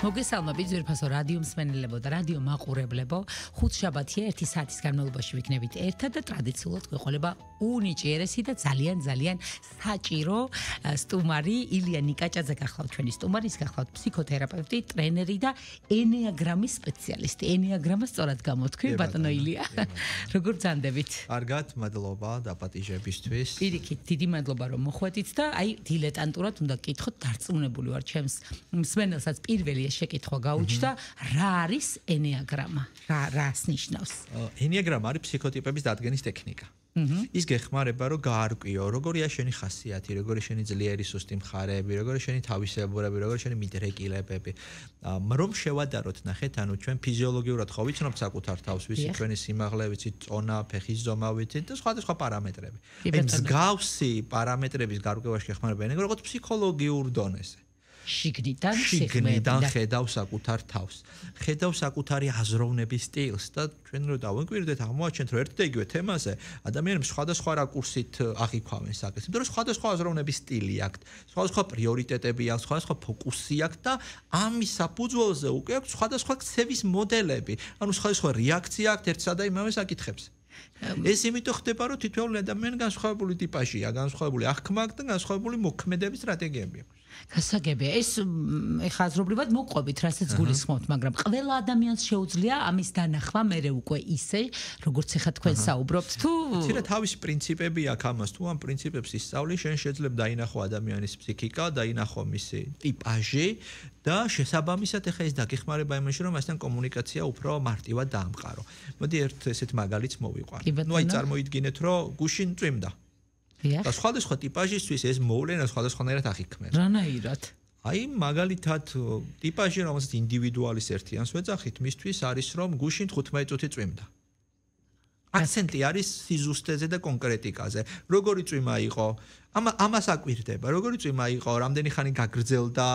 მოგესალმებით ძვირფასო რადიო მსმენელებო და რადიო მაყურებლებო. ხუთშაბათია 1 საათის განმავლობაში ვიქნებით ერთად და ტრადიციულად გვეყოლება უნიჭიერესი და ძალიან საჭირო სტუმარი ილია ნიკაჭაძე გახლავთ ჩვენი სტუმარი, ის გახლავთ ფსიქოთერაპევტი, ტრენერი და ენეაგრამის სპეციალისტი. ენეაგრამა სწორად გამოთქვი, ბატონო ილია. როგორ ბრძანდებით? კარგად, მადლობა დაპატიჟებისთვის. პირიქით, დიდი მადლობა რომ მოხვედით და აი დილეტანტურად უნდა გკითხოთ, დარწმუნებული ვარ ჩემს მსმენელსაც პირველი შეკითხვა გაუჩნდა, რა არის ენეაგრამა? რას ნიშნავს? ენეაგრამა არის ფსიქოტიპების დადგენის ტექნიკა. ის გეხმარება რომ გაარკვიო, როგორია შენი ხასიათი, როგორია შენი ძლიერი სუსტი მხარეები, როგორია შენი თავისებურება, როგორია შენი მიდრეკილებები. რომ შევადაროთ, ნახეთ, ანუ ჩვენ ფიზიოლოგიურად ხო ვიცნობთ საკუთარ თავს, ვიცით ჩვენი სიმაღლე, ვიცით წონა, ფეხის ზომა, ვიცით და სხვადასხვა პარამეტრები. აი მსგავსი პარამეტრების გარკვევაში გეხმარება ენეაგრამა როგორც ფსიქოლოგიურ დონეზე. შიგნიდან ხედავ საკუთარ თავს. ხედავ საკუთარი აზროვნების სტილს და ჩვენ რო დავინკვირდეთ, აღმოაჩენთ, რომ ერთ და იგივე თემაზე ადამიანები სხვადასხვა რაკურსით აღიქვამენ საკითხს. იმიტომ რომ სხვადასხვა აზროვნების სტილი აქვთ, სხვადასხვა პრიორიტეტები აქვთ, სხვადასხვა ფოკუსი აქვთ და ამის საფუძველზე უკვე აქვთ სხვადასხვა ქცევის მოდელები. ანუ სხვადასხვა რეაქცია აქვთ ერთსა და იმავე საკითხებზე. ეს იმიტომ ხდება, რომ თითოეული ადამიანი განსხვავებული ტიპაჟია, განსხვავებული აღქმა აქვს და განსხვავებული მოქმედების სტრატეგიები აქვს. გასაგებია, ეს ეხლა აზრობრივად მოყვებით, რასაც გულისხმობთ, მაგრამ ყველა ადამიანს შეუძლია ამის დანახვა მერე უკვე ისე, როგორც ეხლა თქვენ საუბრობთ, თუ ცირა თავისი პრინციპები აქვს ამას, თუ ამ პრინციპებს ისწავლი, შენ შეიძლება დაინახო ადამიანის ფსიქიკა, დაინახო მისი ტიპაჟი და შესაბამისად ეხლა ეს დაგეხმარება იმაში, რომ მასთან კომუნიკაცია უფრო მარტივად დაამყარო. მოდი ერთ ესეთ მაგალითს მოვიყვან. ნუ აი წარმოიდგინეთ, რომ გუშინ წვიმდა. და სხვადასხვა ტიპაჟისთვის ეს მოვლენა სხვადასხვანაირად აღიქმება. რანაირად? აი მაგალითად ტიპაჟი, რომელსაც ინდივიდუალის ერთიანს ვეძახით, მისთვის არის რომ გუშინ 15 წუთი წვიმდა. აქცენტი არის სიზუსტეზე და კონკრეტიკაზე. როგორი წვიმა იყო? ამას აკვირდება, როგორი წვიმა იყო, რამდენი ხანი გაგრძელდა,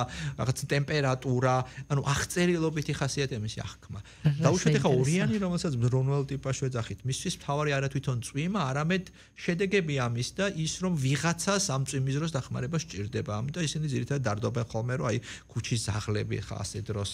რაღაც ტემპერატურა, ანუ აღწერილობითი ხასიათების აღქმა. დაუშვათ ახლა ორიანი, რომელსაც მზრუნვალ ტიპაშ ვეძახით, მისთვის მთავარი არა თვითონ წვიმა, არამედ შედეგები ამის და ის რომ ვიღაცას ამ წვიმის დროს დახმარება სჭირდება. ამიტომ ისინი ძირითადად დარდობენ ხოლმე, რომ აი ქუჩის ძაღლები ხა ასე დროს,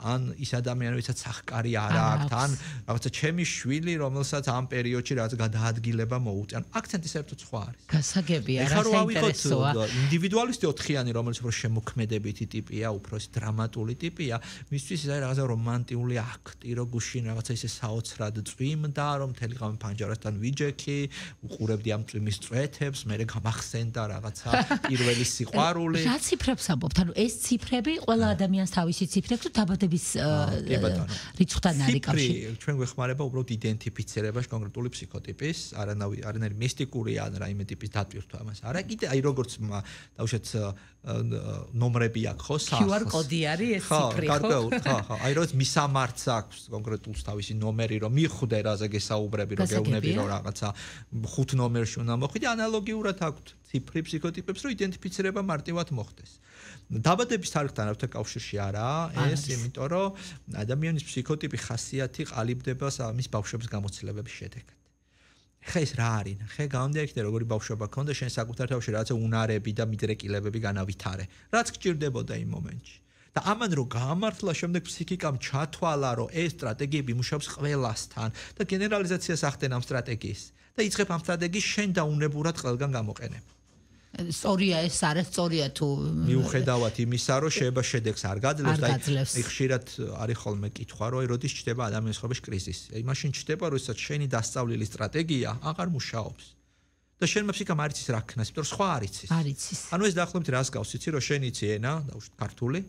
ან ის ადამიანი, ვისაც სახკარი არ აქვს, ან რაღაცა ჩემი შვილი, რომელსაც ამ პერიოდში რაღაც გადაადგილება მოუწია. აქცენტი საერთოდ სხვა არის. გასაგებია, ინდივიდუალისტი 4-იანი, რომელიც უფრო შემოქმედებითი ტიპია, უფრო დრამატული ტიპია, მისთვის ის არის რაღაცა რომანტიული აქტი, რო გუშინ რაღაცა ისე საოცრად წვიმდა, რომ მთელი ღამე ფანჯარასთან ვიჯექი, უყურებდი ამ წვიმის წვეთებს, მერე გამახსენდა რაღაცა პირველი სიყვარული. რა ციფრებს ამბობთ? ანუ ეს ციფრები ყველა ადამიანს თავისი ციფრები თუ დაბადების რიცხვთან არის კავშირი? ჩვენ გვეხმარება უბრალოდ იდენტიფიცირებაში კონკრეტული ფსიქოტიპის, არანაირი მისტიკური ან რაიმე ტიპის დატვირთვა ამას. არა კიდე აი როგორც დაუშვათ ნომრები აქვს ხო QR კოდი არის ეს ციფრი ხო? ხო, აი როგორც მისამართს აქვს კონკრეტულს თავისი ნომერი რომ მიხვდე რაზე გესაუბრები რომ გეუბნები რომ რაღაცა 5 ნომერში უნდა მოხვიდე ანალოგიურად აქვს ციფრი ფსიქოტიპებს რომ იდენტიფიცირება მარტივად მოხდეს. დაბადების თარიღთან არავითარ კავშირში არაა ეს, იმიტომ რომ ადამიანის ფსიქოტიპი ხასიათი ყალიბდება მის ბავშვობის გამოცდილებების შედეგად. ხე ეს რა არის? ხე გამომდინარე როგორი ბავშვობა ქონდა შენ საკუთარ თავში რაღაცა უნარები და მიდრეკილებები განავითარე. რაც გჭირდებოდა იმ მომენტში. და ამან რო გაამართლა შემდეგ ფსიქიკამ ჩათვალა რომ ეს სტრატეგიები მუშაობს ყველასთან და გენერალიზაციას ახდენ ამ სტრატეგიის და იწყებ ამ სტრატეგიის შენ დაუნებურად ყველგან გამოყენება. სწორია ეს არა სწორია თუ მიუხედავად იმისა რომ შეიძლება შედეგს არ გაძლევს და აი ხშირად არის ხოლმე კითხვა რომ როდის ჩდება ადამიანის ცხოვრებაში კრიზისი. აი მაშინ ჩდება როდესაც შენი დასწავლილი სტრატეგია აღარ მუშაობს. და შენმა ფსიქიკამ არ იცის რა ქნას, იმიტომ რომ სხვა არ იცის. არ იცის. ანუ ეს დაახლოებით რას გავს, იცი რომ შენ იცი ენა, დაუშვათ ქართული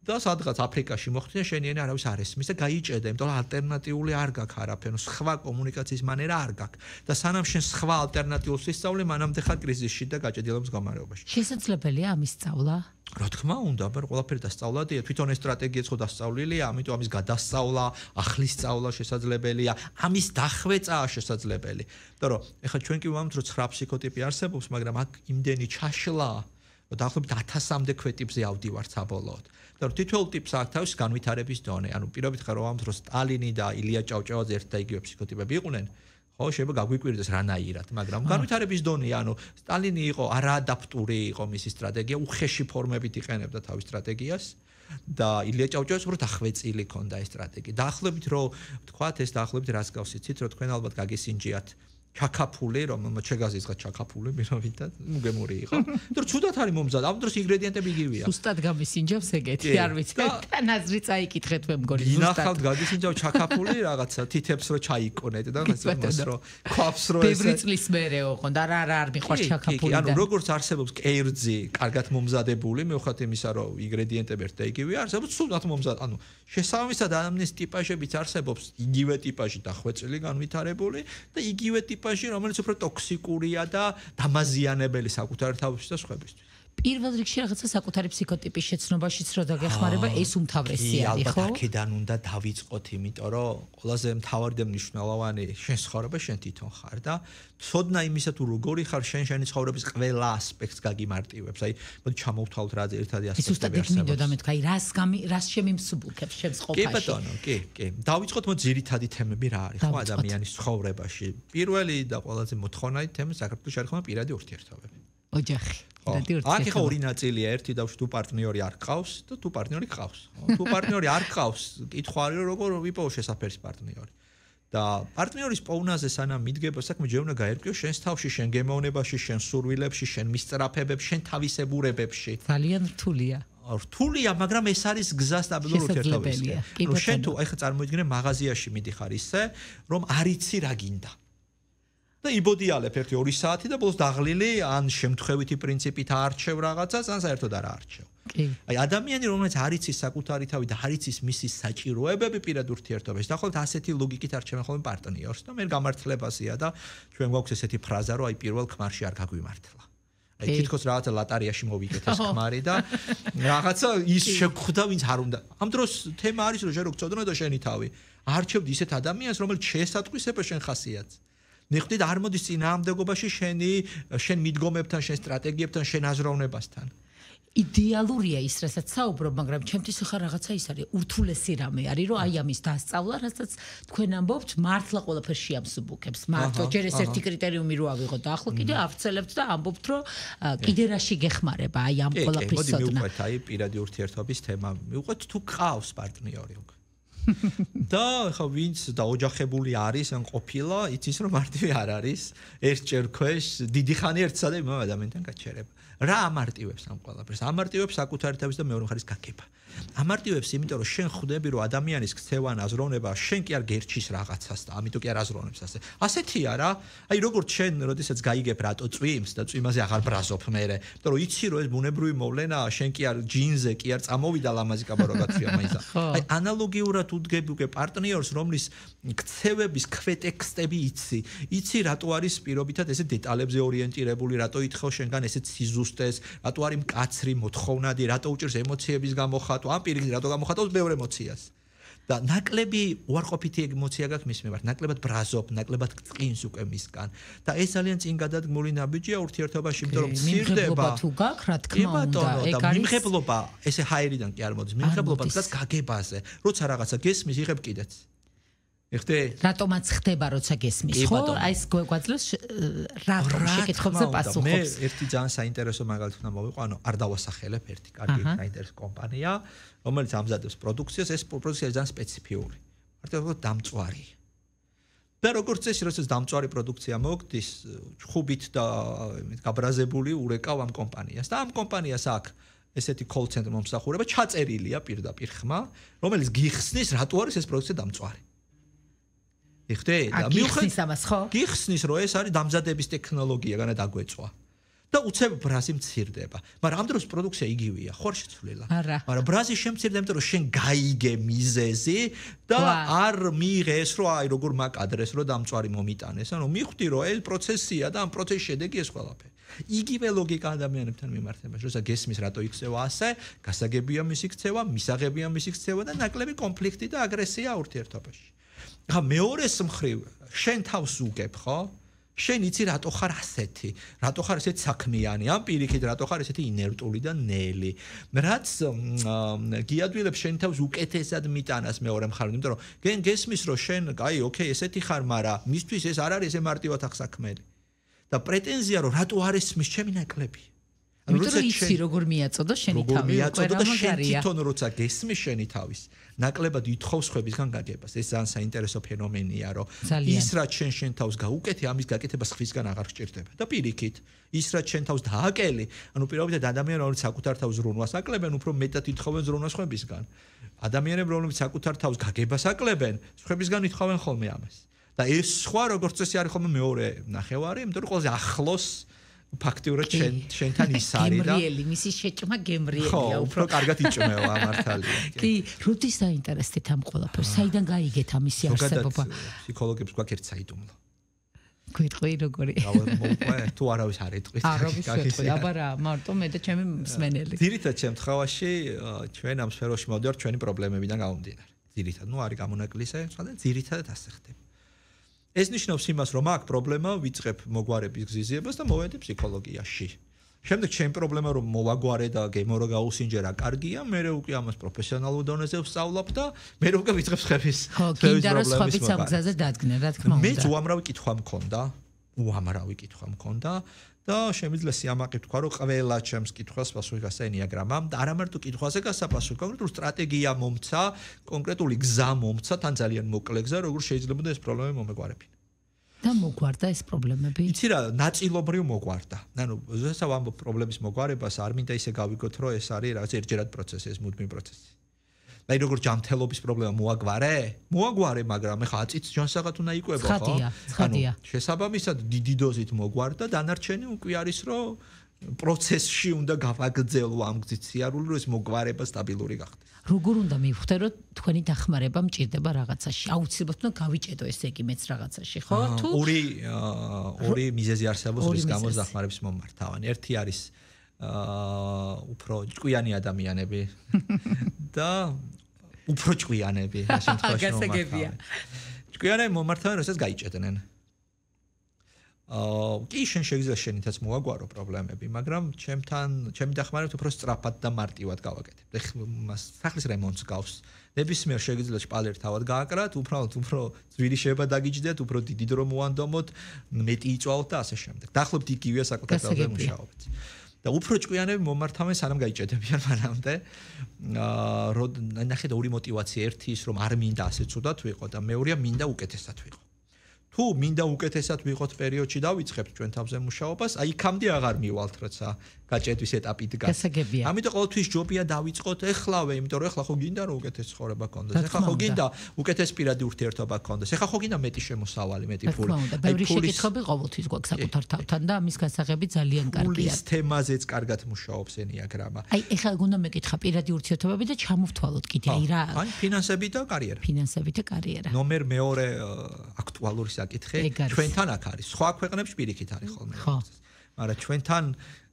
და სადღაც აფრიკაში მოხდე შენი ენა არავის არ ესმის და გაიჭედა, იმიტომ რომ ალტერნატიული არ გაქვს არაფერი, სხვა კომუნიკაციის მანერა არ გაქვს. და სანამ შენ სხვა ალტერნატიულს ისწავლე, მანამდე ხარ კრიზისში და გაჭედილების მდგომარეობაში. შესაძლებელია ამის სწავლა? რა თქმა უნდა, მაგრამ ყველაფერი დასწავლადია, თვითონ ეს სტრატეგიაც ხო დასწავლილია, ამიტომ ამის გადასწავლა, ახლის სწავლა შესაძლებელია, ამის დახვეწაა შესაძლებელი. იმიტომ რომ ეხლა ჩვენ კი ვამბობთ, რომ 9 ფსიქოტიპი არსებობს, მაგრამ აქ იმდენი ჩაშლა, რომ დაახლოებით 1000-მდე ქვეტიპზე ავდივართ საბოლოოდ. და თითოეულ ტიპს აქვს თავის განვითარების დონე. ანუ პირობით ხარ რომ ვამბობთ, რომ სტალინი და ილია ჭავჭავაძე ერთ და იგივე ფსიქოტიპები იყვნენ, ხო, შეიძლება გაგვიკვირდეს რანაირად, მაგრამ განვითარების დონე, ანუ სტალინი იყო არაადაპტური იყო მისი სტრატეგია, უხეში ფორმებით იყენებდა თავის სტრატეგიას და ილია ჭავჭავაძეს უბრალოდ ახვეწილი ქონდა ეს სტრატეგია. დაახლოებით რომ თქვათ ეს დაახლოებით რას გავს იცით, რომ თქვენ ალბათ გაგისინჯიათ ჩაკაფული, რომელმაც შეგაზიცხა ჩაკაფული მიროვითად, მუგემური იყო. იმიტომ რომ ცუდად არის მომზადა, ამ დროს ინგრედიენტები იგივეა. ზუსტად გამისინჯავს ეგეთი, არ ვიცი. და ნაზრი წაიკითხეთ მე მგონი ზუსტად. ინახავთ გაგისინჯავ ჩაკაფული რაღაცა, თითებს რო ჩაიკონეთ და მას რო ქვაფს რო ესე. ბევრი წლის მერეო ხო და რა არ მიყვარს ჩაკაფული და. ანუ როგორც არსებობს კერძი, კარგად მომზადებული, მიუხედავად იმისა, რომ ინგრედიენტები ერთ და იგივეა, არსებობს ცუდად მომზადებული. ანუ შესაბამისად ამის ტიპაჟებიც არსებობს იგივე ტიპაჟი დახვეწილი, განვითარებული და იგივე ტიპაჟი, რომელიც უფრო ტოქსიკურია და დამაზიანებელი საკუთარ თავისთვის და სხვებისთვის. პირველ რიგში რაღაცა საკუთარი ფსიქოტიპის შეცნობაშიც რო დაგეხმარება, ეს უმთავრესია, ხო? ალბათ აქედან უნდა დავიწყოთ, იმიტომ რომ ყველაზე მთავარი და მნიშვნელოვანი შენ ცხოვრება შენ თვითონ ხარ და ცოდნა იმისა თუ როგორი ხარ შენი ცხოვრების ყველა ასპექტს გაგიმარტივებს. აი, მოდი ჩამოვთვალოთ რა ერთადი ასპექტი. ის უბრალოდ მინდოდა მეთქვა, აი რას შემიმსუბუქებს შენს ყოფაში. კი ბატონო, კი. დავიწყოთ მოდი ძირითადი თემები რა არის ხო ადამიანის ცხოვრებაში. პირველი და ყველაზე მოთხოვნადი თემა საქართველოს არის ხომ პირადი ურთიერთობები. ოჯახი. აქ ხო ორი ნაწილია, ერთი და თუ პარტნიორი არ ყავს და თუ პარტნიორი ყავს. თუ პარტნიორი არ ყავს, კითხვა არის როგორ ვიპოვო შესაფერის პარტნიორი. და პარტნიორის პოვნაზე სანამ მიდგება საქმე ჯერ უნდა გაერკვიო შენს თავში, შენ გემოვნებაში, შენ სურვილებში, შენ მისწრაფებებში, შენ თავისებურებებში. ძალიან რთულია. რთულია, მაგრამ ეს არის გზა სტაბილურ ურთიერთობისკენ. ნუ შენ თუ ახლა წარმოიდგინე მაღაზიაში მიდიხარ ისე, რომ არ იცი რა გინდა. და იბოდიალებ 1-2 საათი და ბოლოს დაღლილი ან შემთხვევითი პრინციპით არჩევ რაღაცას, ან საერთოდ არ არჩევ. აი ადამიანი რომელიც არ იცის საკუთარი თავი და არ იცის მისი საჭიროებები პირად ურთიერთობაში, დაახლოებით ასეთი ლოგიკით არჩევენ ხოლმე პარტნიორს და მე გამართლებასია და ჩვენ გვაქვს ესეთი ფრაზა, რომ აი პირველ ქმარში არ გაგვიმართლა. აი თითქოს რაღაცა ლატარიაში მოვიგეთ ეს ქმარი და რაღაცა ის შეგხვდა ვინც არ უნდა. ამ დროს თემა არის რომ შენ რო გწოდნო და შენი თავი. არჩევდ ისეთ ადამიანს რომელიც შეესატყვისება შენ ხასიათს. ნიხდით არ მოდის წინააღმდეგობაში შენ მიდგომებთან, შენ სტრატეგიებთან, შენ აზროვნებასთან. იდეალურია ის, რასაც საუბრობ, მაგრამ ჩემთვის ხარ რაღაცა ის არის, ურთულესი რამე არის, რომ აი ამის დასწავლა, რასაც თქვენ ამბობთ, მართლა ყველაფერს შეამსუბუქებს. მარტო ჯერ ეს ერთი კრიტერიუმი რო ავიღოთ და ახლა კიდე ავცელებთ და ამბობთ, რომ კიდე რაში გეხმარება აი ამ ყველაფრის ცოდნა. მოდი მივყვეთ აი პირადი ურთიერთობის თემა. მივყვეთ თუ ყავს პარტნიორი უკვე. და ხა ვინც დაოჯახებული არის ან ყოფილა, იცის რომ მარტივი არ არის. ერთჯერ ქვეშ დიდი ხანი ერთსა და იმ ადამიანთან გაჩერება. რა ამარტივებს ამ ყველაფერს? ამარტივებს საკუთარი თავის და მეორე მხარის გაგება. ამარტივებს იმიტომ რომ შენ ხვდები რომ ადამიანის ქცევა ან აზროვნება შენ კი არ გერჩის რაღაცას და ამიტომ კი არ აზროვნებს ასე. ასეთია რა. აი როგორც შენ როდესაც გაიგებ რატო წვიმს და წვიმაზე აღარ ბრაზობ მერე, იმიტომ რომ იცი რომ ეს ბუნებრივი მოვლენაა, შენ კი არ ჯინზე კი არ წამოვიდა ლამაზი კაბარო გაცია მაინც. აი ანალოგიურად უდგები უკვე პარტნიორს, რომლის ქცევების ქვეტექსტები იცი რატო არის პირობითად ესე დეტალებზე ორიენტირებული, რატო ითხოვს შენგან ესე სიზუსტეს, რატო არის მკაცრი, მოთხოვნადი, რატო უჭერს ემოციების გამოხატვა, ამ პირიქით რატო გამოხატავს ბევრ ემოციას. და ნაკლები უარყოფითი ემოცია გაქვს მის მიმართ, ნაკლებად ბრაზობ, ნაკლებად წინს უკვე მისგან. და ეს ძალიან წინ გადადგმული ნაბიჯია ურთიერთობაში, იმიტომ რომ მცირდება თუ გაქვს, რა თქმა უნდა, ეგ არის მიმღებლობა, ესე ჰაერიდან კი არ მოდის, მიმღებლობა დგას გაგებაზე, როცა რაღაცა გესმის, იღებ კიდეც. ეხტე რატომაც ხდება როცა გესმის, ხო? აი ეს გვაძლევს რატომ შეკითხვებზე პასუხობს. მე ერთი ძალიან საინტერესო მაგალითი უნდა მოვიყო, ანუ არ დავასახელებ ერთი კარგი საინტერესო კომპანია, რომელიც ამზადებს პროდუქციას, ეს პროდუქცია ძალიან სპეციფიური. მარტივად დამწვარი. და როგორც წესი, როდესაც დამწვარი პროდუქცია მოგდის, ხუბით და გაბრაზებული ურეკავ ამ კომპანიას. და ამ კომპანიას აქვს ესეთი call center მომსახურება, ჩაწერილია პირდაპირ ხმა, რომელიც გიხსნის, რატო არის ეს პროდუქცია დამწვარი. ეხტე და მიუხედავად ამას ხო? გიხსნის რომ ეს არის დამზადების ტექნოლოგია, განა დაგვეწვა. და უცებ ბრაზი მცირდება. მაგრამ ამ დროს პროდუქცია იგივეა, ხო არ შეცვლილა. მაგრამ ბრაზი შემცირდება, იმიტომ რომ შენ გაიგე მიზეზი და არ მიიღე ეს რომ აი როგორ მაკადრეს რომ დამწვარი მომიტანეს. ანუ მიხვდი რომ ეს პროცესია და ამ პროცესის შედეგი ეს ყველაფერი. იგივე ლოგიკა ადამიანებთან მიმართებაში, როცა გესმის რატო იქცევა ასე, გასაგებია მისი ქცევა, მისაღებია მისი ქცევა და ნაკლები კონფლიქტი და აგრესია ურთიერთობაში. ხა მეორეს მხრივ შენ თავს უგებ, ხო? შენ იცი რატო ხარ ასეთი, რატო ხარ ესეთი საქმიანი, ამ პირიქით რატო ხარ ესეთი ინერტული და ნელი. რაც გიადვილებს შენ თავს უკეთესად მიტანას მეორე მხარეს, იმიტომ რომ გენ გესმის რომ შენ, აი, ოკეი, ესეთი ხარ, მაგრამ მისთვის ეს არ არის ესე მარტივად ახსაქმელი. და პრეტენზია რომ რატო არ ესმის ჩემი ნაკლები. როცა იცი როგორ მიაწოდო შენი თავი, უკვე რა მაგარია. თვითონ როცა გესმის შენი თავის, ნაკლებად ითხოვს ხვებისგან გაგებას. ეს ძალიან საინტერესო ფენომენია, რომ ის რაც შენ თავს გაუკეთე, ამის გაკეთება სხვისგან აღარ გჭირდება. და პირიქით, ის რაც შენ თავს დააკელი, ანუ პირობითად ადამიანები რომელიც საკუთარ თავს ზრუნვას აკლებენ, უფრო მეტად ითხოვენ ზრუნვას ხვებისგან. ადამიანები რომლებიც საკუთარ თავს გაგებას აკლებენ, ხვებისგან ითხოვენ ხოლმე ამას. და ეს სხვა როგორც წესი არის ხოლმე მეორე ნახევარი, იმიტომ რომ ყველაზე ახლოს ფაქტიურად შენთან ის არის და გემრიელი, მისი შეჭმა გემრიელია, უფრო კარგად იჭმევა მართალია. კი, როდის დაინტერესდით ამ ყველაფერს? საიდან გაიგეთ ამისი არსებობა? ფსიქოლოგებს გვაქვს ერთ საიდუმლო. გვიტყვი როგორი? თუ არავის არ ეტყვით. არავის ეტყვი, აბა რა, მარტო მე და ჩემი მსმენელი. ძირითადად შემთხვევაში ჩვენ ამ სფეროში მოვდივართ ჩვენი პრობლემებიდან გამომდინარე. ძირითადად, არის გამონაკლისე, ხალხი ძირითადად ასე ხდება. ეს ნიშნავს იმას, რომ აქ პრობლემა ვიწყებ მოგვარების გზიზიებას და მოვედი ფსიქოლოგიაში. შემდეგ ჩემი პრობლემა რომ მოვაგვარე და გემო რო გაუსინჯერა, კარგია, მე უკვე ამას პროფესიონალურ დონეზე ვსწავლობ და მე უკვე ვიწყებ ხების. ხო, კიდე რომ სხვაებიც ამ გზაზე დადგნენ, რა თქმა უნდა. მე უამრავი კითხვა მქონდა და შემიძლია სიამაყე თქვა, რომ ყველა ჩემს კითხვას პასუხი გასცა ენიაგრამამ და არა მარტო კითხვაზე გასცა პასუხი, კონკრეტული სტრატეგია მომცა, კონკრეტული გზა მომცა, თან ძალიან მოკლე გზა, როგორ შეიძლება ეს პრობლემა მომეგვარებინა. და მოგვარდა ეს პრობლემები? იცი რა, ნაწილობრივ მოგვარდა. ანუ ზუსტად ამ პრობლემის მოგვარებას არ მინდა ისე გავიგოთ, რომ ეს არის რაღაც ერთჯერად პროცესი, ეს მუდმივი პროცესი. და როგორ ჯანმრთელობის პრობლემა მოაგვარე, მაგრამ ეხლა 10 წუთს ჯანსაღად უნდა იკვება, ხო? ცხადია. შესაბამისად დიდი დოზით მოგვარდა, დანარჩენი უკვე არის, რომ პროცესში უნდა გავაგრძელო ამ გზით სიარული, რომ ეს მოგვარება სტაბილური გახდეს. როგორ უნდა მივხვდე, რომ თქვენი დახმარება მჭირდება რაღაცაში? აუცილებლად უნდა გავიჭედო ესე იგი მეც რაღაცაში, ხო? თუ ორი მიზეზი არსებობს, რის გამოც დახმარების მომართავანი. ერთი არის უფრო ჭკვიანი ადამიანები და უფრო ჭკვიანები, რა შემთხვევაში მომართავენ. ჭკვიანები მომართავენ, როდესაც გაიჭედნენ. კი, შენ შეგიძლია შენითაც მოაგვარო პრობლემები, მაგრამ ჩემი დახმარებით უფრო სწრაფად და მარტივად გავაკეთებ. ეხლა სახლის რემონტს გავს. ნებისმიერ შეგიძლია შპალერი თავად გააკრათ, უფრო ძვირი შეიძლება დაგიჯდეთ, უფრო დიდი დრო მოანდომოთ, მეტი იწვალოთ და ასე შემდეგ. დაახლოებით იგივეა საკუთარ თავზე მუშაობაც. და უფრო ჭკვიანები მომართავენ სანამ გაიჭედებიან მანამდე. ნახეთ ორი მოტივაცია, ერთი ის რომ არ მინდა ასე ცუდად ვიყო და მეორეა მინდა უკეთესად ვიყო. თუ მინდა უკეთესად ვიყოთ პერიოდში დავიწყებთ ჩვენ თავზე მუშაობას, აი იქამდე აღარ მივალთ, როცა გაჭედვის ეტაპი დგას. ამიტომ ყოველთვის ჯობია დავიწყოთ ეხლავე, იმიტომ რომ ეხლა ხო გინდა რომ უკეთეს ცხოვრება გქონდეს. ეხლა ხო გინდა უკეთეს პირადი ურთიერთობა გქონდეს. ეხლა ხო გინდა მეტი შემოსავალი, მეტი ფული. ბევრი შეკითხვები ყოველთვის გვაქვს საკუთარ თავთან და ამის გასაღები ძალიან კარგია. ფულის თემაზეც კარგად მუშაობს ენიაგრამა. აი ეხლა გუნდა მეკითხა პირადი ურთიერთობები და ჩამოვთვალოთ კიდე აი რა. აი ფინანსები და კარიერა. ფინანსები და კარიერა. ნომერ მეორე აქტუალური საკითხი ჩვენთან აქ არის. სხვა ქვეყნებში პირიქით არის ხოლმე. მაგრამ ჩვენთან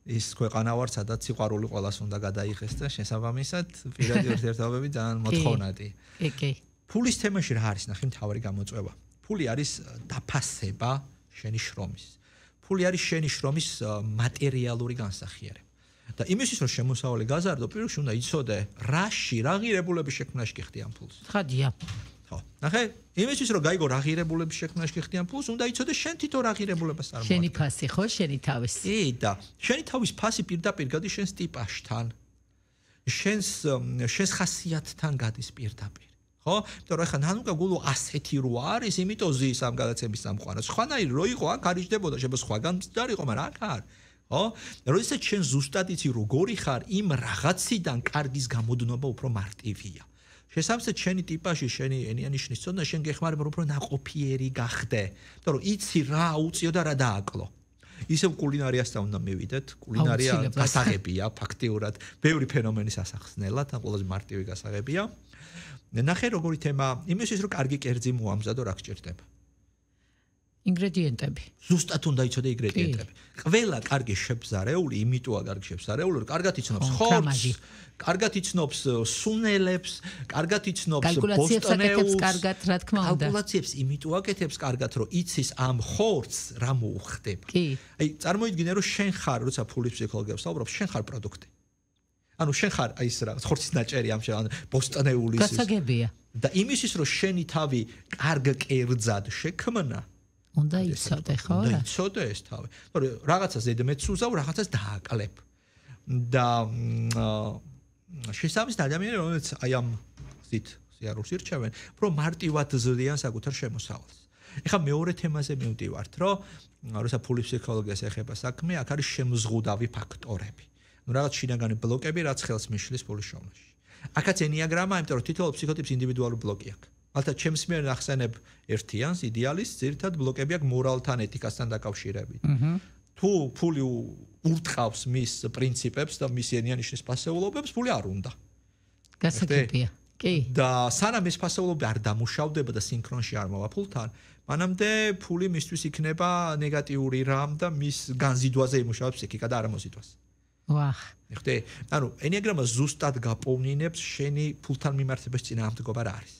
ის ქვეყანა ვარ, სადაც სიყვარული ყველას უნდა გადაიღეს და შესაბამისად პირადი ურთიერთობები ძალიან მოთხოვნადი. კი. ფულის თემაში რა არის ნახე მთავარი გამოწვევა? ფული არის დაფასება შენი შრომის. ფული არის შენი შრომის მატერიალური განსახიერება. და იმისთვის რომ შემოსავალი გაზარდო, პირველში უნდა იცოდე რაში, რა ღირებულების შექმნაში გიხდი ამ ფულს. ხადია. ხო. ნახე, იმისთვის რომ გაიგო რა ღირებულების შექმნაში გიხდი ამ ფულს, უნდა იცოდე შენ თვითონ რა ღირებულებას წარმოადგენს. შენი ფასი ხო, შენი თავის. კი, და შენი თავის ფასი პირდაპირ გადის შენს ტიპაშთან. შენს ხასიათთან გადის პირდაპირ. ხო? იმიტომ რომ ეხლა ნანუკა გულო ასეთი რო არის, იმიტომ ზის ამ გადაცემის სამყარო. სხვანაირი რო იყო, აქ არიჯდებოდა, შეიძლება სხვაგან მცდარიყო, მაგრამ აქ არ. ხო? როდესაც შენ ზუსტად იცი როგორი ხარ, იმ რაღაციდან კარგის გამოდნობა უფრო მარტივია. შესაბამისად შენი ტიპაში, შენი ენიანიშნის ცოდნა შენ გეხმარება რომ უფრო ნაყოფიერი გახდე. იმიტომ რომ იცი რა უწიო და რა დააკლო. ისევ კულინარიასთან უნდა მივიდეთ. კულინარია გასაღებია ფაქტიურად. ბევრი ფენომენის ასახსნელად, ან ყველაზე მარტივი გასაღებია. ნახე როგორი თემა, იმისთვის რომ კარგი კერძი მოამზადო, რა გჭირდება. ინგრედიენტები. ზუსტად უნდა იცოდე ინგრედიენტები. ყველა კარგი შეფზარეული, იმიტოა კარგი შეფზარეული, რომ კარგად იცნობს ხორცს, კარგად იცნობს სუნელებს, კარგად იცნობს ბოსტნეულს, კარგად, რა თქმა უნდა. კალკულაციებს იმიტომ აკეთებს კარგად, რომ იცის ამ ხორცს რა მოუხდება. აი, წარმოიდგინე, რომ შენ ხარ, როცა ფულის ფსიქოლოგიას ვსაუბრობ, შენ ხარ პროდუქტი. ანუ შენ ხარ აი ეს რა ხორცის ნაჭერი ამ შენ ბოსტნეულის გასაგებია. და იმისთვის, რომ შენი თავი კარგ კერძად შექმნა უნდა იცოდე, ხო? უნდა იცოდე ეს თავი. თორე რაღაცას ზედმეტს უზავ, რაღაცას დააკლებ. და შესაბამისად ადამიანები, რომელიც აი ამ ზით სიარულს ირჩევენ, უფრო მარტივად ზრდიან საკუთარ შემოსავალს. ეხლა მეორე თემაზე მივდივართ, რომ როცა ფულის ფსიქოლოგიას ეხება საქმე, აქ არის შემზღუდავი ფაქტორები. ნუ რაღაც შინაგანი ბლოკები, რაც ხელს მიშლის ფულის შოვნაში. აქაც ენიაგრამა, იმიტომ რომ თითოეულ ფსიქოტიპს ინდივიდუალური ბლოკი აქვს. ალბათ ჩემს მიერ ახსენებ ერთიანს, იდეალის, ძირითად ბლოკები აქვს მორალთან, ეთიკასთან დაკავშირებით. თუ ფული ურტყავს მის პრინციპებს და მის ენიანიშნის ფასეულობებს, ფული არ უნდა. გასაგებია. კი. და სანამ ეს ფასეულობები არ დამუშავდება და სინქრონში არ მოვა ფულთან, მანამდე ფული მისთვის იქნება ნეგატიური რამ და მის განზიდვაზე იმუშავებს ფსიქიკა და არ ამოზიდვას. ვახ. ხდე? ანუ ენიაგრამა ზუსტად გაპოვნინებს შენი ფულთან მიმართების წინააღმდეგობა რა არის.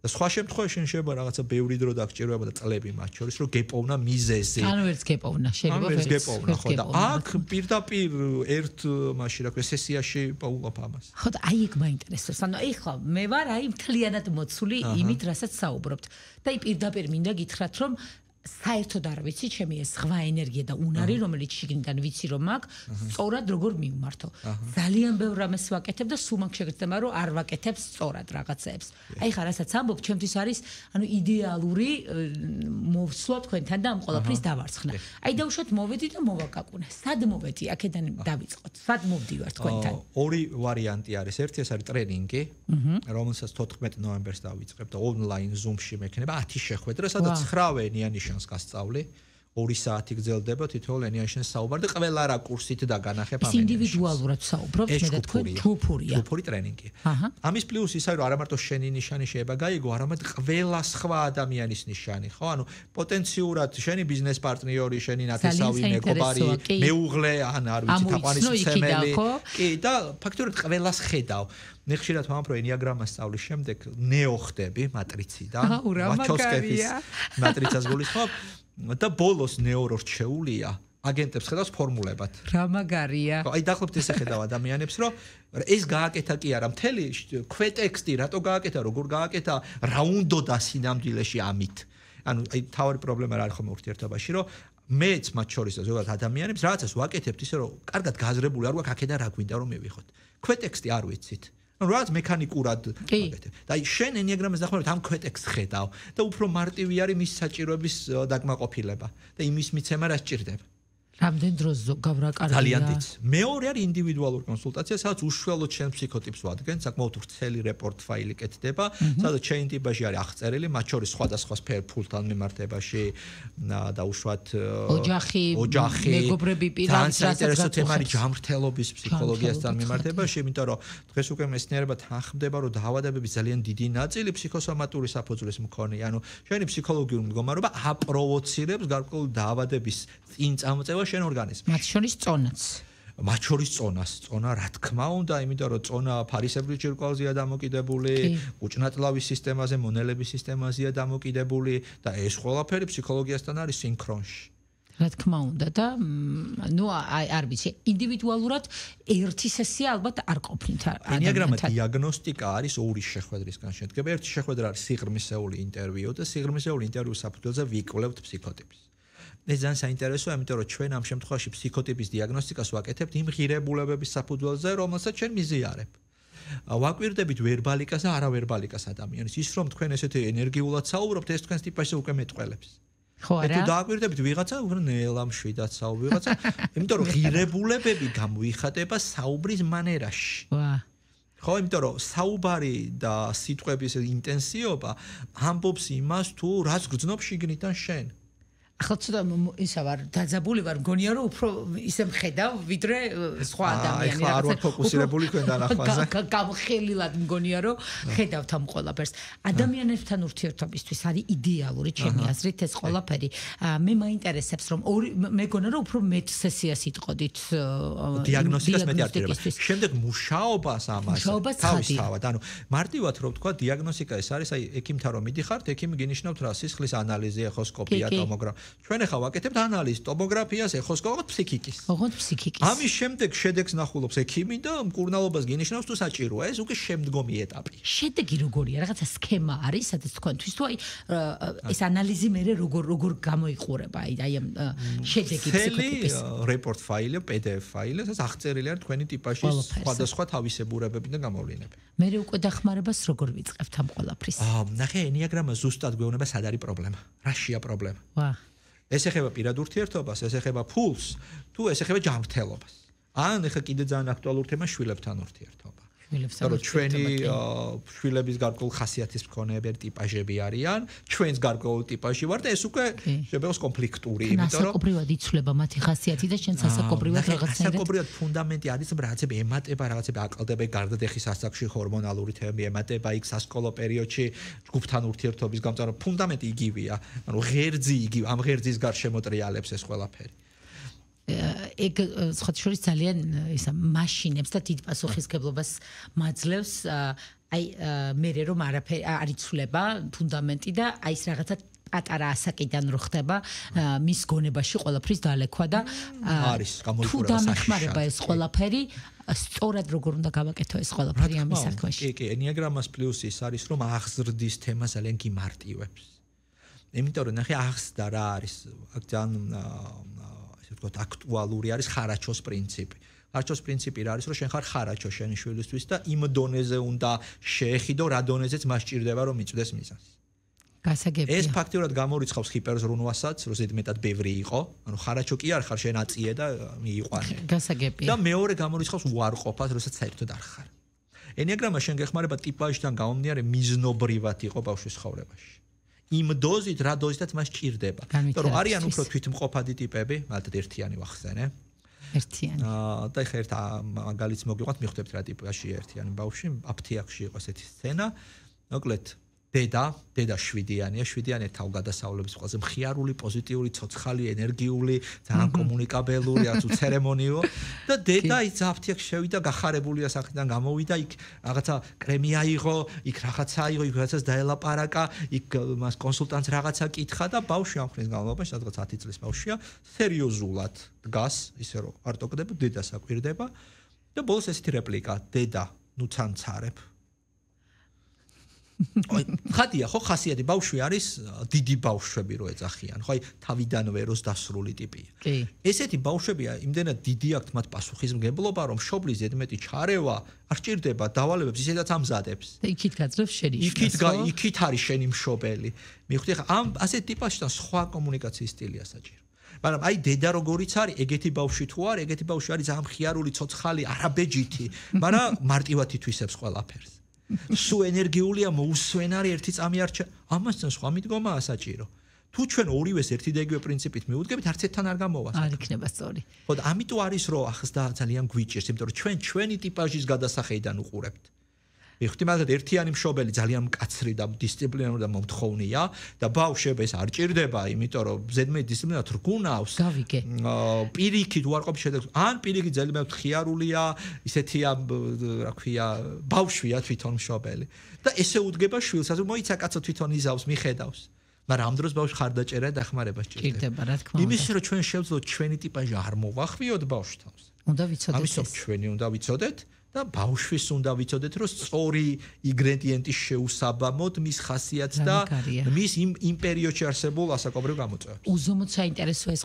და სხვა შემთხვევაში შენ შეიძლება რაღაცა ბევრი დრო დაგჭიროება და წლები მათ შორის რომ გეპოვნა მიზეზი. ანუ ვერც გეპოვნა, შეიძლება ვერც გეპოვნა, ხო და აქ პირდაპირ ერთ მაშინ რა ქვია სესიაში პაულობ ამას. ხო და აი ეგ მაინტერესებს. ანუ ეხლა მე ვარ აი მთლიანად მოცული იმით, რასაც საუბრობთ. და აი პირდაპირ მინდა გითხრათ, რომ საერთოდ არ ვიცი ჩემი ეს სხვა ენერგია და უნარი, რომელიც შიგნიდან ვიცი რომ მაქვს, სწორად როგორ მივმართო. ძალიან ბევრ რამეს ვაკეთებ და სულ მაქვს შეგრძნება რომ არ ვაკეთებ სწორად რაღაცებს. აი ხა რასაც ამბობ, ჩემთვის არის ანუ იდეალური მოვსვლა თქვენთან და ამ ყველაფრის დავარცხნა. აი დაუშვათ მოვედი და მოვაკაკუნე. სად მოვედი? აქედან დავიწყოთ. სად მოვდივარ თქვენთან? ორი ვარიანტი არის. ერთი ეს არის ტრენინგი, რომელსაც 14 ნოემბერს დავიწყებ და ონლაინ Zoom-ში მექნება 10 შეხვედრა, სადაც 9 ენიანიშ გასწავლი 2 საათი გრძელდება თითოეულ ენიანიშნს საუბარი და ყველა რაკურსით დაგანახებ ამ ენიანიშნს. ინდივიდუალურად საუბრობთ მე და თქვენ ჯგუფურია. ჯგუფური ტრენინგი. ამის პლუსი ის არის რომ არა მარტო შენი ნიშანი შეიძლება გაიგო, არამედ ყველა სხვა ადამიანის ნიშანი, ხო? ანუ პოტენციურად შენი ბიზნეს პარტნიორი, შენი ნათესავი, მეგობარი, მეუღლე, ან არ ვიცი, თაყვანისმცემელი. კი, და ფაქტობრივად ყველას ხედავ. მე ხშირად ვამბობ რომ ენიაგრამას სწავლის შემდეგ ნეო ხდები მატრიციდან, ვაჩოვსკის მატრიცას გულისხმობ და ბოლოს ნეო რჩეულია აგენტებს ხედავს ფორმულებად. რა მაგარია. აი დაახლოებით ესე ხედავ ადამიანებს რომ ეს გააკეთა კი არა, მთელი ქვეტექსტი რატო გააკეთა, როგორ გააკეთა, რა უნდოდა სინამდვილეში ამით. ანუ აი თავი პრობლემა რა არის ხომ ურთიერთობაში, რომ მეც მათ შორის და ზოგადად ადამიანებს რაღაცას ვაკეთებთ ისე რომ კარგად გაზრებული არ გვაქვს აქედან რა გვინდა რომ მივიღოთ. ქვეტექსტი არ ვიცით. რაც მექანიკურად ვაკეთებ. და აი შენ ენიაგრამას დახმარებით ამ ქვეტექსტს ხედავ და უფრო მარტივი არის მის საჭიროების დაკმაყოფილება და იმის მიცემა რა სჭირდება. რამდენ დროს გავრაკარია? ძალიან დიდ. მეორე არის ინდივიდუალური კონსულტაცია, სადაც უშუალოდ შენ ფსიქოტიპს ვადგენ, საკმაოდ ვრცელი რეპორტ ფაილი კეთდება, სადაც შენ ტიპაჟი არის აღწერილი, მათ შორის სხვადასხვა სფერო ფულთან მიმართებაში და უშუალოდ ოჯახი, მეგობრები, პირადი საინტერესო თემა არის ჯანმრთელობის ფსიქოლოგიასთან მიმართებაში, იმიტომ რომ დღეს უკვე მეცნიერებად ახდება, რომ დაავადებების ძალიან დიდი ნაწილი ფსიქოსომატური საფუძვლის მქონეა. ანუ შენი ფსიქოლოგიური მდგომარეობა აპროვოცირებს გარკვეული დაავადების წინ წამოწევა შენ ორგანიზმში. მათ შორის წონაც. მათ შორის წონა, რა თქმა უნდა, იმიტომ რომ წონა ფარისებრი ჯირკვალზეა დამოკიდებული, უჭნატლავის სისტემაზე, მონელების სისტემაზეა დამოკიდებული და ეს ყველაფერი ფსიქოლოგიასთან არის სინქრონში. რა თქმა უნდა და ნუ არ ვიცი, ინდივიდუალურად ერთი სესია ალბათ არ ყოფნით. ენიაგრამა დიაგნოსტიკა არის ორი შეხვედრისგან შედგება. ერთი შეხვედრა არის სიღრმისეული ინტერვიუ და სიღრმისეული ინტერვიუს საფუძველზე ვიკვლევთ ფსიქოტიპს. ეს ძალიან საინტერესოა, იმიტომ რომ ჩვენ ამ შემთხვევაში ფსიქოტიპის დიაგნოსტიკას ვაკეთებთ იმ ღირებულებების საფუძველზე, რომელსაც ჩვენ მიზიარებ. ვაკვირდებით ვერბალიკას და არავერბალიკას ადამიანის. ის რომ თქვენ ესეთი ენერგიულად საუბრობთ, ეს თქვენს ტიპაჟზე უკვე მეტყველებს. ხო არა? თუ დააკვირდებით ვიღაცა, უფრო ნელა მშვიდად საუბრობს ვიღაცა, იმიტომ რომ ღირებულებები გამოიხატება საუბრის მანერაში. ვა. ხო, იმიტომ რომ საუბარი და სიტყვების ინტენსივობა ამბობს იმას, თუ რაც გრძნობს შიგნიდან შენ. ახლა ცოტა ისა ვარ დაძაბული ვარ მგონია რომ უფრო ისე მხედავ ვიდრე სხვა ადამიანი ახლა არ ვარ ფოკუსირებული თქვენთან ახლაზე გამხელილად მგონია რომ ხედავთ ამ ყველაფერს ადამიანებთან ურთიერთობისთვის არის idеალური ჩემი აზრით ეს ყველაფერი მე მაინტერესებს რომ მეგონა რომ უფრო მეტ სესიას იტყოდით დიაგნოსტიკას მეტი არტირება შემდეგ მუშაობას ამაზე თავისთავად ანუ მარტივად რომ თქვა დიაგნოსტიკა ეს არის აი ექიმთან რომ მიდიხართ ექიმი გინიშნავთ რა სისხლის ანალიზი ეხოსკოპია ტომოგრაფია ჩვენ ახლა ვაკეთებთ ანალიზს ტომოგრაფიას ეხოსკოპიას ფსიქიკის ოღონდ ფსიქიკის ამის შემდეგ შედეგს ნახულობს ექიმი და მკურნალობას გინიშნავს თუ საჭიროა ეს უკვე შემდგომი ეტაპი შედეგი როგორია რაღაცა სქემა არის სადაც თქვენთვის თუ აი ეს ანალიზი მე როგორ გამოიყურება აი ამ შედეგი ფსიქოტიპის რეპორტ ფაილი PDF ფაილი სადაც აღწერილი არის თქვენი ტიპაჟის სხვადასხვა თავისებურებები და გამოვლენები მე უკვე დახმარებას როგორ ვიწყებთ ამ ყველაფრის ნახე ენიაგრამა ზუსტად გვეუბნება სად არის პრობლემა რაშია პრობლემა ვა ეს ეხება პირად ურთიერთობას ეს ეხება ფულს თუ ეს ეხება ჯანმრთელობას ან ეხა კიდე ძალიან აქტუალური თემა შვილებთან ურთიერთობა რომ ჩვენი შვილების გარკვეულ ხასიათის მქონეები ტიპაჟები არიან ჩვენს გარკვეულ ტიპაჟი ვარ და ეს უკვე შეიძლება კონფლიქტური იმიტომ რომ საკობრივად იცვლება მათი ხასიათი და შენ სასაკობრივად რაღაცა საკობრივად ფუნდამენტი არის რომ რაღაცები ემატება რაღაცები აკლდება გარდადეხის ასაკში ჰორმონალური თემები ემატება იქ სასკოლო პერიოდში ჯგუფთან ურთიერთობის გამწვანო ფუნდამენტი იგივეა ანუ ღერძი იგივე ამ ღერძის გარშემო ტრიალებს ეს ყველაფერი ეგ სხვა შორის ძალიან ისა მაშინებს და დიდ პასუხისგებლობას მაძლევს აი მე რომ არაფერი არ იცვლება ფუნდამენტი და აი ეს რაღაცა პატარა ასაკიდან რო ხდება მის გონებაში ყველაფრის დალექვა და არის გამოიყურება თუ დამეხმარება ეს ყველაფერი სწორად როგორ უნდა გავაკეთო ეს ყველაფერი ამის საქმეში კი ენიაგრამას პლუსი ის არის რომ აღზრდის თემა ძალიან გიმარტივებს იმიტომ რომ ნახე აღზრდა რა არის აქ ძალიან აქტუალური არის ხარაჩოს პრინციპი. ხარაჩოს პრინციპი რა არის, რომ შენ ხარ ხარაჩო შენი შვილისთვის და იმ დონეზე უნდა შეეხიდო, რა დონეზეც მას ჭირდება, რომ მიწვდეს მიზანს. გასაგებია. ეს ფაქტიურად გამორიცხავს ჰიპერზრუნვასაც, რომ ზედმეტად ბევრი იყო. ანუ ხარაჩო კი არ ხარ, შენ აწიე და მიიყვანე. გასაგებია. და მეორე გამორიცხავს უარყოფას, როცა საერთოდ არ ხარ. ენიაგრამა შენ გეხმარება ტიპაჟიდან გამომდინარე მიზნობრივად იყო ბავშვის ცხოვრებაში. იმ დოზით რა დოზითაც მას ჭირდება. იმიტომ რომ არიან უფრო თვითმყოფადი ტიპები, მაგალითად ერთიანი ვახსენე. ერთიანი. და ეხლა ერთ მაგალითს მოგიყვანთ, მიხვდებთ რა ტიპაში ერთიანი ბავშვი, აფთიაქში იყო ესეთი სცენა. მოკლედ დედა 7-იანია, 7-იანი თავგადასავლების ყველაზე მხიარული, პოზიტიური, ცოცხალი, ენერგიული, ძალიან კომუნიკაბელური, რაც უცერემონიო და დედა ის აფთიაქში შევიდა, გახარებულია სახლიდან გამოვიდა, იქ რაღაცა კრემი აიღო, იქ რაღაცა აიღო, იქ რაღაცას დაელაპარაკა, იქ მას კონსულტანტს რაღაცა კითხა და ბავშვი ამ ხნის განმავლობაში, სადღაც 10 წლის ბავშვია, სერიოზულად დგას, ისე რომ არ ტოკდება, დედას აკვირდება და ბოლოს ესეთი რეპლიკა, დედა, ნუ ცანცარებ ხათია ხო ხასიათი ბავშვი არის დიდი ბავშვები რო ეძახიან ხო აი თავიდანვე როს დასრული ტიპია კი ესეთი ბავშვებია იმდენად დიდი აქვთ მათ პასუხისმგებლობა რომ შობლის ზედმეტი ჩარევა არ ჭირდება დავალებებს ისედაც ამზადებს იქით გაძლევს შენი იქით არის შენი მშობელი მივხვდი ხა ამ ასეთ ტიპაშთან სხვა კომუნიკაციის სტილია საჭირო მაგრამ აი დედა როგორიც არის ეგეთი ბავშვი თუ არის ეგეთი ბავშვი არის ამ ხიარული ცოცხალი არაბეჯითი მაგრამ მარტივად ითვისებს ყველაფერს სუ ენერგიულია მოუსვენარი ერთი წამი არჩა ამასთან სხვა მიდგომაა საჭირო თუ ჩვენ ორივეს ერთი და იგივე პრინციპით მიუდგებით არც ერთთან არ გამოვა არ იქნება სწორი ხო და ამიტომ არის რომ ახსდა ძალიან გვიჭირს იმიტომ რომ ჩვენ ჩვენი ტიპაჟის გადასახედიდან უყურებთ მიხდი მაგალითად ერთიანი მშობელი ძალიან მკაცრი და დისციპლინური და მომთხოვნია და ბავშვებს არ ჭირდება იმიტომ რომ ზედმეტ დისციპლინად რგუნავს გავიგე პირიქით უარყოფის შედეგს ან პირიქით ძალიან ხიარულია ისეთია რა ქვია ბავშვია თვითონ მშობელი და ესე უდგება შვილს ასე მოიცა კაცო თვითონ იზავს მიხედავს მაგრამ ამ დროს ბავშვი ხარდაჭერა და დახმარება ჭირდება რა თქმა უნდა იმის რომ ჩვენ შევძლოთ ჩვენი ტიპაჟი არ მოვახვიოთ ბავშვთავს უნდა ვიცოდეთ ამიტომ ჩვენი უნდა ვიცოდეთ და ბავშვის უნდა ვიცოდეთ რომ სწორი ინგრედიენტი შეუსაბამოთ მის ხასიათს და მის იმ პერიოდში არსებულ ასაკობრივ გამოწვევებს. უზომოდ საინტერესოა ეს